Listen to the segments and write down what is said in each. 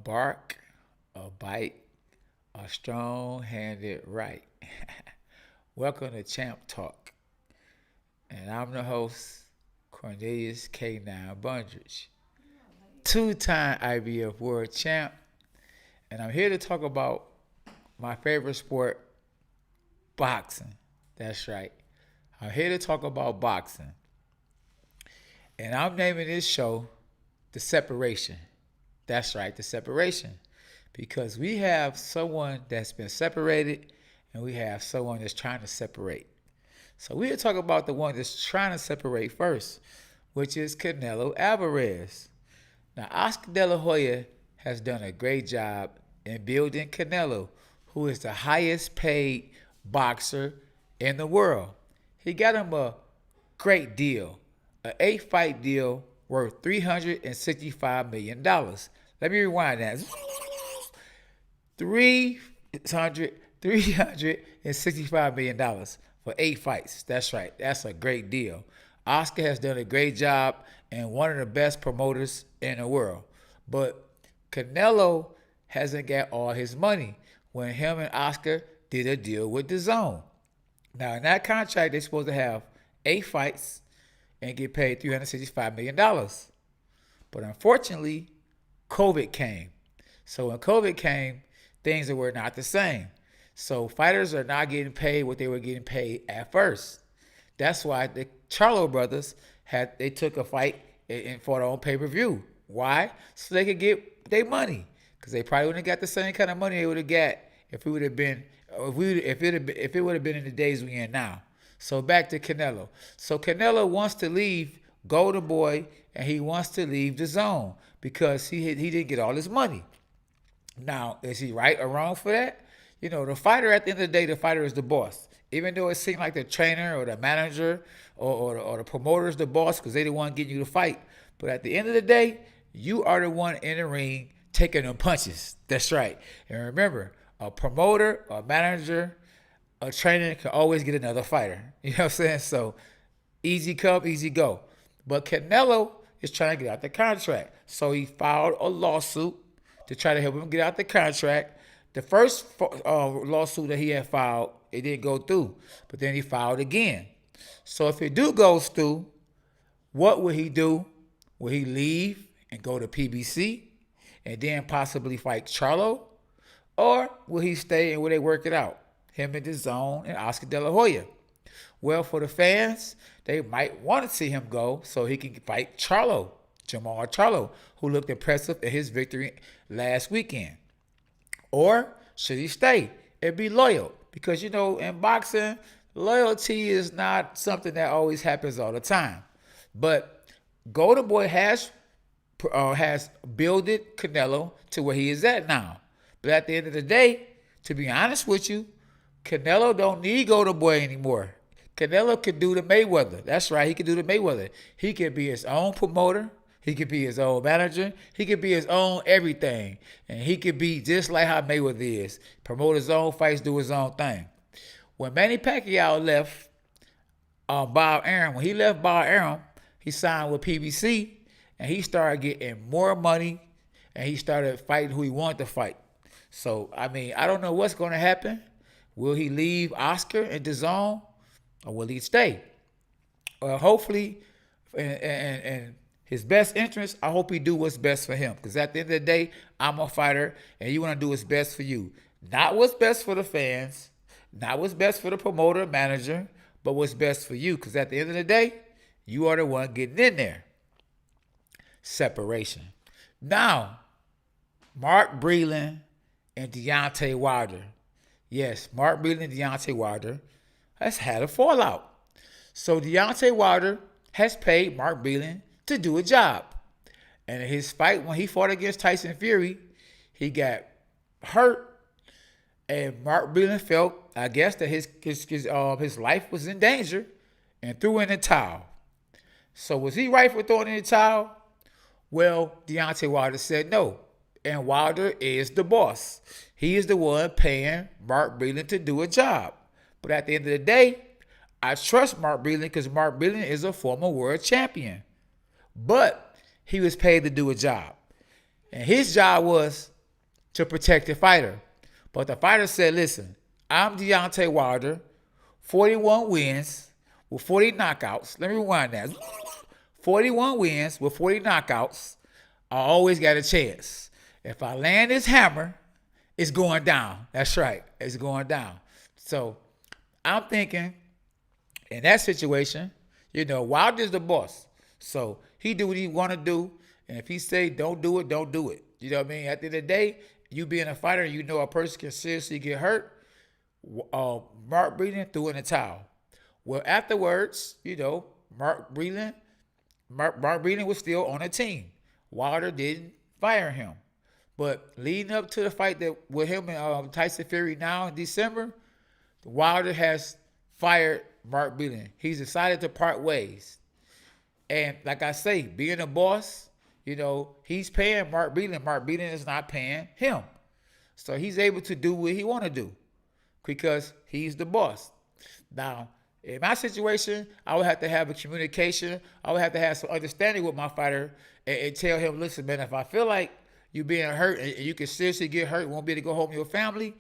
bark, a bite, a strong-handed right. Welcome to Champ Talk, and I'm the host, Cornelius K9 Bundridge, two-time IBF World Champ, and I'm here to talk about my favorite sport, boxing. That's right. I'm here to talk about boxing, and I'm naming this show The Separation. That's right, The Separation. Because we have someone that's been separated and we have someone that's trying to separate. So we'll talk about the one that's trying to separate first, which is Canelo Alvarez. Now, Oscar De La Hoya has done a great job in building Canelo, who is the highest paid boxer in the world. He got him a great deal, an 8 fight deal worth $365 million. Let me rewind that. 365 million dollars for 8 fights. That's right. That's a great deal. Oscar has done a great job and one of the best promoters in the world. But Canelo hasn't got all his money when him and Oscar did a deal with the Zone. Now in that contract, they're supposed to have 8 fights and get paid $365 million. But unfortunately, COVID came. So when COVID came, things were not the same. So fighters are not getting paid what they were getting paid at first. That's why the Charlo brothers they took a fight and fought on pay-per-view. Why? So they could get their money. Because they probably wouldn't have got the same kind of money they would have got if it would have been if it would have been in the days we in now. So back to Canelo. So Canelo wants to leave Golden Boy and he wants to leave the Zone because he didn't get all his money. Now, is he right or wrong for that? You know, the fighter, at the end of the day, the fighter is the boss. Even though it seemed like the trainer or the manager or the promoter is the boss because they the one getting you to fight. But at the end of the day, you are the one in the ring taking them punches. That's right. And remember, a promoter, a manager, a trainer can always get another fighter. You know what I'm saying? So easy come, easy go. But Canelo is trying to get out the contract. So he filed a lawsuit to try to help him get out the contract. The first lawsuit that he had filed, it didn't go through. But then he filed again. So if it goes through, what will he do? Will he leave and go to PBC and then possibly fight Charlo? Or will he stay and will they work it out? Him and the Zone and Oscar De La Hoya. Well, for the fans, they might want to see him go so he can fight Charlo, Jamal Charlo, who looked impressive in his victory last weekend. Or should he stay and be loyal? Because, you know, in boxing, loyalty is not something that always happens all the time. But Golden Boy has builded Canelo to where he is at now. But at the end of the day, to be honest with you, Canelo don't need Golden Boy anymore. Canelo could do the Mayweather. That's right, he could do the Mayweather. He could be his own promoter. He could be his own manager. He could be his own everything. And he could be just like how Mayweather is. Promote his own fights, do his own thing. When Manny Pacquiao left Bob Arum, when he left Bob Arum, he signed with PBC and he started getting more money and he started fighting who he wanted to fight. So, I mean, I don't know what's going to happen. Will he leave Oscar and DAZN or will he stay? Well, hopefully, and his best interest, I hope he do what's best for him. Because at the end of the day, I'm a fighter, and you want to do what's best for you. Not what's best for the fans, not what's best for the promoter, manager, but what's best for you. Because at the end of the day, you are the one getting in there. Separation. Now, Mark Breland and Deontay Wilder. Yes, Mark Breland and Deontay Wilder has had a fallout. So Deontay Wilder has paid Mark Breland to do a job. And in his fight, when he fought against Tyson Fury, he got hurt. And Mark Breland felt, I guess, that his life was in danger and threw in the towel. So was he right for throwing in the towel? Well, Deontay Wilder said no. And Wilder is the boss. He is the one paying Mark Breland to do a job. But at the end of the day, I trust Mark Breland because Mark Breland is a former world champion. But he was paid to do a job. And his job was to protect the fighter. But the fighter said, listen, I'm Deontay Wilder, 41 wins with 40 knockouts. Let me rewind that. 41 wins with 40 knockouts. I always got a chance. If I land this hammer, it's going down. That's right. It's going down. So I'm thinking in that situation, Wilder's the boss. So he do what he want to do. And if he say don't do it, don't do it. You know what I mean? At the end of the day, you being a fighter, a person can seriously get hurt. Mark Breeden threw in the towel. Well, afterwards, Mark Breeden was still on the team. Wilder didn't fire him. But leading up to the fight that with him and Tyson Fury now in December, Wilder has fired Mark Breeden. He's decided to part ways. And like I say, being a boss, he's paying Mark Breeden. Mark Breeden is not paying him. So he's able to do what he want to do because he's the boss. Now, in my situation, I would have to have a communication. I would have to have some understanding with my fighter and tell him, listen, man, if I feel like you being hurt and you can seriously get hurt, won't be able to go home to your family,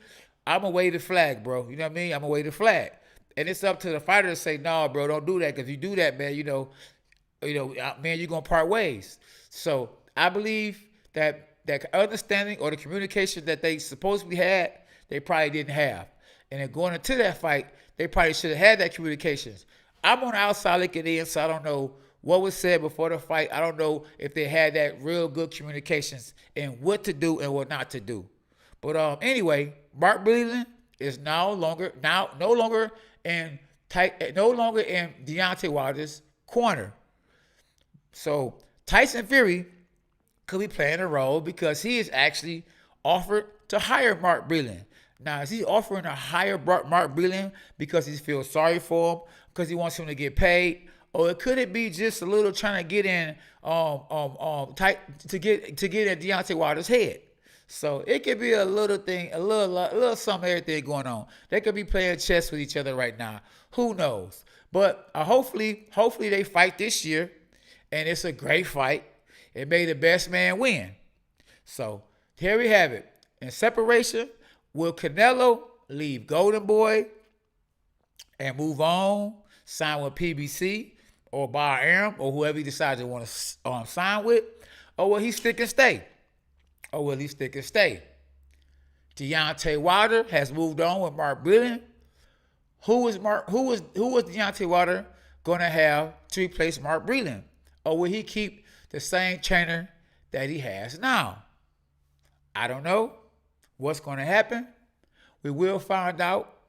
I'm going to wave the flag, bro. You know what I mean? I'm going to wave the flag. And it's up to the fighter to say, no, bro, don't do that. Because if you do that, man, man, you're going to part ways. So I believe that understanding or the communication that they supposedly had, they probably didn't have. And then going into that fight, they probably should have had that communications. I'm on the outside looking in, so I don't know what was said before the fight. I don't know if they had that real good communications and what to do and what not to do. But anyway, Mark Breeden is no longer in Deontay Wilder's corner. So Tyson Fury could be playing a role because he is actually offered to hire Mark Breeden. Now, is he offering to hire Mark Breeden because he feels sorry for him, because he wants him to get paid, or could it be just a little trying to get in tight to get in Deontay Wilder's head? So it could be a little thing, a little something, everything going on. They could be playing chess with each other right now. Who knows? But hopefully they fight this year, and it's a great fight. It made the best man win. So here we have it. In separation, will Canelo leave Golden Boy and move on, sign with PBC or Bar Arum or whoever he decides to want to sign with, or will he stick and stay? Deontay Wilder has moved on with Mark Breeden. Who was Deontay Wilder going to have to replace Mark Breeden? Or will he keep the same trainer that he has now? I don't know what's going to happen. We will find out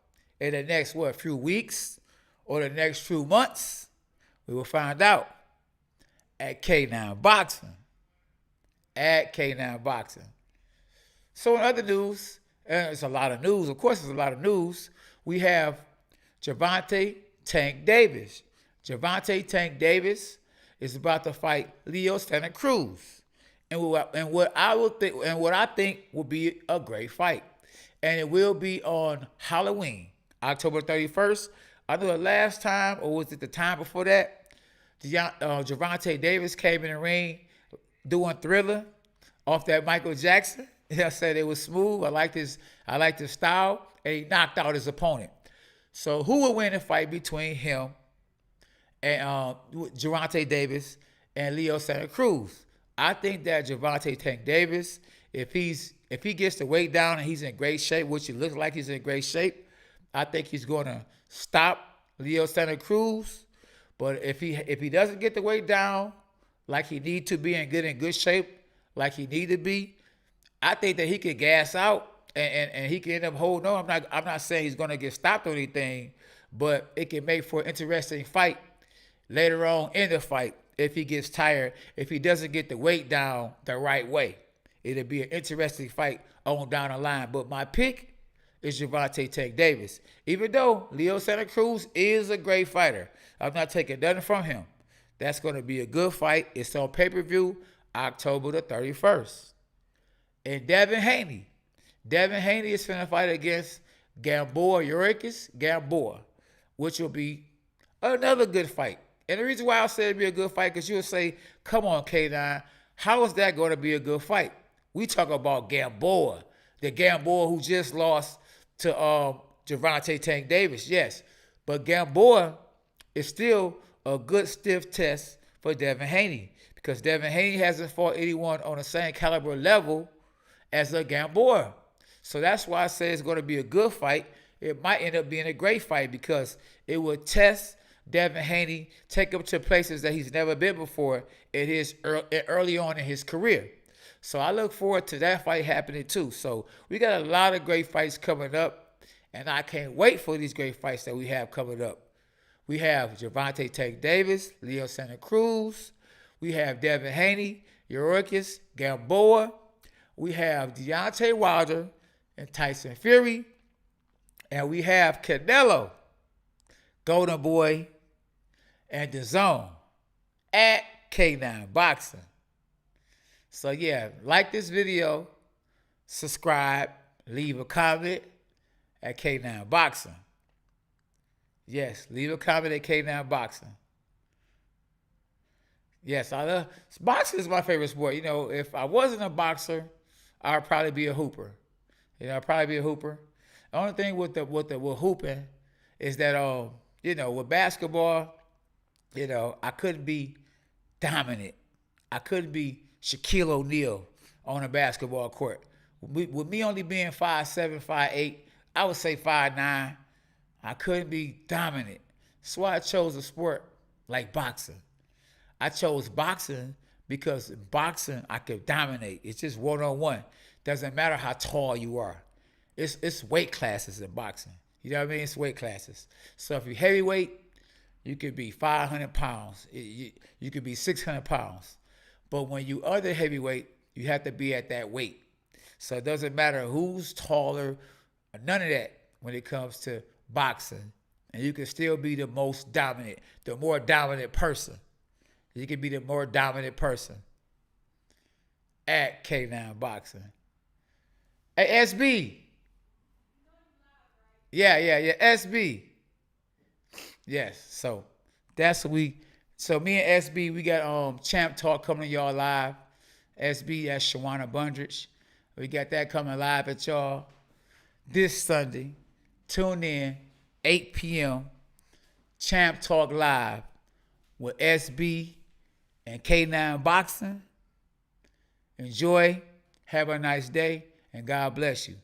in the next, few weeks or the next few months. We will find out at K9 Boxing. So in other news, it's a lot of news. Of course, there's a lot of news. We have Gervonta Tank Davis. Gervonta Tank Davis is about to fight Leo Santa Cruz, and what I think will be a great fight, and it will be on Halloween, October 31st. I know the last time, or was it the time before that, Gervonta Davis came in the ring doing Thriller off that Michael Jackson. I said it was smooth. I liked his style, and he knocked out his opponent. So who will win the fight between him and Gervonta Davis and Leo Santa Cruz? I think that Gervonta Tank Davis, if he gets the weight down and he's in great shape, which it looks like he's in great shape, I think he's going to stop Leo Santa Cruz. But if he doesn't get the weight down like he need to be and get in good shape like he need to be, I think that he could gas out and he can end up holding on. I'm not saying he's going to get stopped or anything, but it can make for an interesting fight later on in the fight if he gets tired, if he doesn't get the weight down the right way. It'll be an interesting fight on down the line. But my pick is Gervonta Tank Davis. Even though Leo Santa Cruz is a great fighter, I'm not taking nothing from him. That's going to be a good fight. It's on pay-per-view October the 31st. And Devin Haney. Devin Haney is going to fight against Gamboa, which will be another good fight. And the reason why I say it'd be a good fight, because you'll say, come on, K9, how is that going to be a good fight? We talk about Gamboa. The Gamboa who just lost to Gervonta Tank Davis, yes. But Gamboa is still a good stiff test for Devin Haney because Devin Haney hasn't fought anyone on the same caliber level as a Gamboa. So that's why I say it's going to be a good fight. It might end up being a great fight because it will test Devin Haney, take him to places that he's never been before in his early on in his career. So I look forward to that fight happening too. So we got a lot of great fights coming up, and I can't wait for these great fights that we have coming up. We have Gervonta Tank Davis, Leo Santa Cruz. We have Devin Haney, Yorikis, Gamboa. We have Deontay Wilder and Tyson Fury. And we have Canelo, Golden Boy, and The Zone at K9 Boxing. So yeah, like this video, subscribe, leave a comment at K9 Boxing. Yes, leave a comment at K9 Boxing. Yes, I love boxing is my favorite sport. You know, if I wasn't a boxer, I'd probably be a hooper. I'd probably be a hooper. The only thing with hooping is that with basketball, I couldn't be dominant. I couldn't be Shaquille O'Neal on a basketball court. With me only being 5'7", 5'8", I would say 5'9", I couldn't be dominant. That's why I chose a sport like boxing. I chose boxing because in boxing I could dominate. It's just one-on-one. Doesn't matter how tall you are. It's weight classes in boxing. You know what I mean? It's weight classes. So if you're heavyweight, you could be 500 pounds. You could be 600 pounds. But when you other heavyweight, you have to be at that weight. So it doesn't matter who's taller, none of that when it comes to boxing. And you can still be the most dominant, the more dominant person. You can be the more dominant person at K9 Boxing. Hey, SB. Yeah, SB. Yes, so that's what so me and SB, we got Champ Talk coming to y'all live. SB, that's Shawana Bundrich. We got that coming live at y'all this Sunday. Tune in, 8 p.m. Champ Talk Live with SB and K9 Boxing. Enjoy, have a nice day, and God bless you.